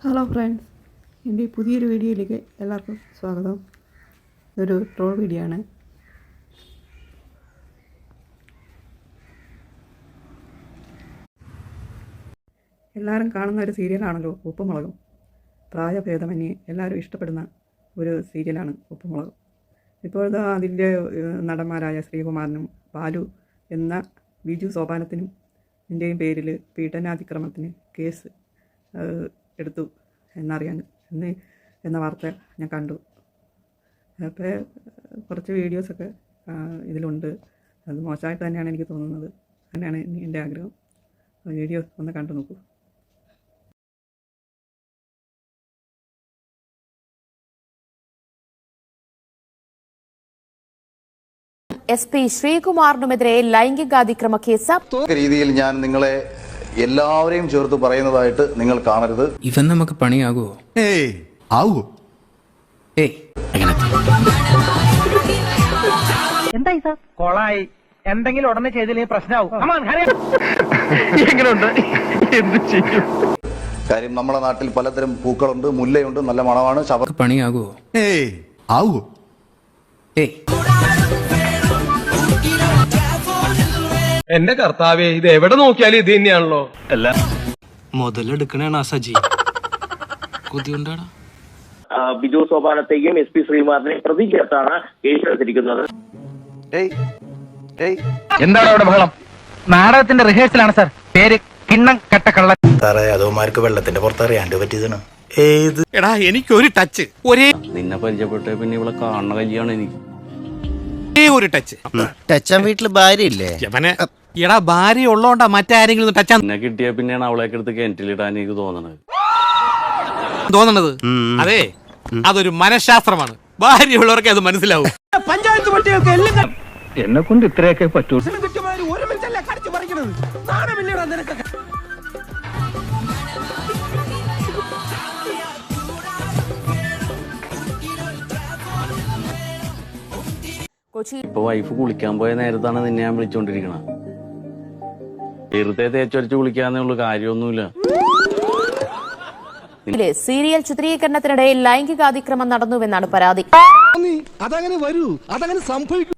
Hello friends, എൻ്റെ പുതിയൊരു വീഡിയോയിലേക്ക് എല്ലാവർക്കും സ്വാഗതം. ഇതൊരു ട്രോൾ വീഡിയോ ആണ്. എല്ലാവരും കാണുന്ന ഒരു സീരിയലാണല്ലോ ഉപ്പുമുളകും. പ്രായഭേദമന്യേ എല്ലാവരും ഇഷ്ടപ്പെടുന്ന ഒരു സീരിയലാണ് ഉപ്പുമുളകും. ഇപ്പോഴത്തെ അതിൻ്റെ നടന്മാരായ ശ്രീകുമാരനും ബാലു എന്ന ബിജു സോപാനത്തിനും ഇതിൻ്റെയും പേരിൽ പീഡനാതിക്രമത്തിന് കേസ് എടുത്തു എന്ന വാർത്ത ഞാൻ കണ്ടു. അപ്പോൾ കുറച്ച് വീഡിയോസൊക്കെ ഇതിലുണ്ട്. അത് മോശമായിട്ട് തന്നെയാണ് എനിക്ക് തോന്നുന്നത്. തന്നെയാണ് എൻ്റെ ആഗ്രഹം. വീഡിയോ ഒന്ന് കണ്ടു നോക്കൂ. SP ശ്രീകുമാറിനുമെതിരെ ലൈംഗികാതിക്രമ കേസ് രീതിയിൽ ഞാൻ നിങ്ങളെ എല്ലാവരെയും ചേർത്ത് പറയുന്നതായിട്ട് നിങ്ങൾ കാണരുത്. ഇവൻ നമുക്ക് പണിയാകുമോ? എന്തായി സാർ കൊളായി എന്തെങ്കിലും ഉടനെ ചെയ്തില്ലെങ്കിൽ പ്രശ്നമാവും. എങ്ങനെയുണ്ട് എന്ത് ചെയ്യും? കാര്യം നമ്മുടെ നാട്ടിൽ പലതരം പൂക്കളുണ്ട്. മുല്ലയുണ്ട്, നല്ല മണമാണ്. പണിയാകുമോ? എന്റെ കർത്താവേ, ഇത് എവിടെ നോക്കിയാലും ഇത് തന്നെയാണല്ലോ. അല്ല മുതലെടുക്കണേണ് ആ സജി. കൊതിയുണ്ടാടാ. ബിജു സോപാനത്തെയും SP ശ്രീകുമാറിനെയും പ്രതി ചേർത്താണ് കേസെടുത്തിരിക്കുന്നത്. എന്താണ് അവിടെ ബഹളം? നാടകത്തിന്റെ റിഹേഴ്സലാണ് സാർ. പേര് കിണ്ണം കട്ടക്കള്ള. സാറേ, അതോമാർക്ക് വെള്ളത്തിന്റെ പുറത്തറിയാണ്ട് പറ്റിയതാണ്. എടാ, എനിക്കൊരു ടച്ച്, ഒരേ നിന്നെ പരിചയപ്പെട്ട പിന്നെ ഇവിടെ കാണുന്ന കല്യാണ് എനിക്ക്. ഒരു ടച്ച്. ടച്ചാൻ വീട്ടില് ഭാര്യ ഇല്ലേ? എടാ, ഭാര്യ ഉള്ളോണ്ടാ മറ്റാരെങ്കിലും ടച്ചാൻ എന്നെ കിട്ടിയ പിന്നെയാണ് അവളേക്ക് എടുത്ത് കിണറ്റിലിടാൻ എനിക്ക് തോന്നണത്. അതെ, അതൊരു മനഃശാസ്ത്രമാണ്. ഭാര്യയുള്ളവർക്ക് അത് മനസ്സിലാവും. പഞ്ചായത്ത് പട്ടികൾക്ക് എല്ലാം എന്നെ കൊണ്ട് ഇത്രയൊക്കെ പറ്റൂ. കൊച്ചി ഇപ്പൊ വൈഫ് കുളിക്കാൻ പോയ നേരത്താണ് നിന്നെ ഞാൻ വിളിച്ചോണ്ടിരിക്കണത്. വെറുതെ തേച്ചൊരച്ച് കുളിക്കാന്നുള്ള കാര്യമൊന്നുമില്ല. സീരിയൽ ചിത്രീകരണത്തിനിടെ ലൈംഗികാതിക്രമം നടന്നുവെന്നാണ് പരാതി. അതങ്ങനെ വരൂ, അതങ്ങനെ സംഭവിക്കും.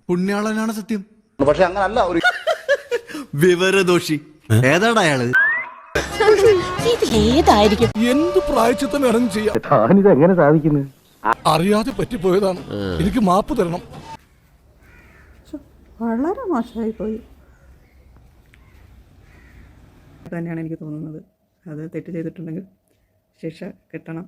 പുണ്യാളനാണ് സത്യം. പക്ഷെ അങ്ങനല്ല. ഒരു വിവരദോഷി ഏതാടാ അയാള്? ഏതായിരിക്കും? എന്ത് പ്രായച്ചിത്തം ഇറങ്ങി ചെയ്യാം. താനിത് എങ്ങനെ സാധിക്കുന്നത്? അറിയാതെ പറ്റിപ്പോയതാണ്. എനിക്ക് മാപ്പ് തരണം. വളരെ മോശമായി പോയി തന്നെയാണ് എനിക്ക് തോന്നുന്നത്. അത് തെറ്റ് ചെയ്തിട്ടുണ്ടെങ്കിൽ ശിക്ഷ കിട്ടണം.